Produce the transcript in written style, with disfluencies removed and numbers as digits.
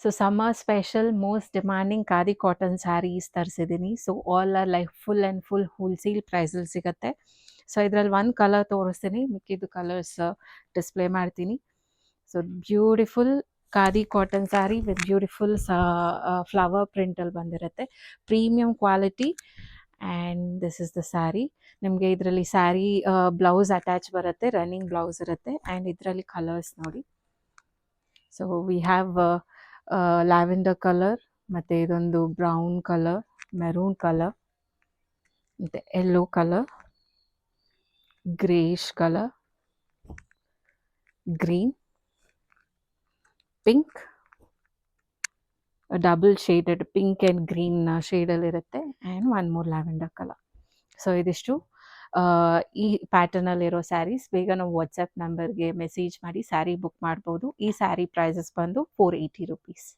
So summer special most demanding khadi cotton saris ತರಿಸಿದ್ದೀನಿ. So all are like full and full wholesale ಪ್ರೈಸಲ್ಲಿ ಸಿಗುತ್ತೆ. So ಇದರಲ್ಲಿ ಒಂದು colour ತೋರಿಸ್ತೀನಿ, ಮಿಕ್ಕಿದ್ದು ಕಲರ್ಸ್ ಡಿಸ್ಪ್ಲೇ ಮಾಡ್ತೀನಿ. So beautiful khadi cotton sari with beautiful flower ಪ್ರಿಂಟಲ್ಲಿ ಬಂದಿರುತ್ತೆ. Premium quality and this is the sari. ನಿಮಗೆ ಇದರಲ್ಲಿ ಸ್ಯಾರಿ ಬ್ಲೌಸ್ ಅಟ್ಯಾಚ್ ಬರುತ್ತೆ, ರನ್ನಿಂಗ್ ಬ್ಲೌಸ್ ಇರುತ್ತೆ. ಆ್ಯಂಡ್ ಇದರಲ್ಲಿ ಕಲರ್ಸ್ ನೋಡಿ. So we have lavender colour, ಮತ್ತು ಇದೊಂದು ಬ್ರೌನ್ ಕಲರ್, ಮೆರೂನ್ ಕಲರ್, ಮತ್ತು yellow colour, greyish colour, green, pink, double shaded pink and green ಶೇಡಲ್ಲಿರುತ್ತೆ. And one more lavender colour. So ಇದಿಷ್ಟು ಈ ಪ್ಯಾಟರ್ನಲ್ಲಿರೋ ಸ್ಯಾರೀಸ್. ಬೇಗ ನಾವು ವಾಟ್ಸಪ್ ನಂಬರ್ಗೆ ಮೆಸೇಜ್ ಮಾಡಿ ಸ್ಯಾರಿ ಬುಕ್ ಮಾಡ್ಬೋದು. ಈ ಸ್ಯಾರಿ ಪ್ರೈಸಸ್ ಬಂದು 480 ರುಪೀಸ್.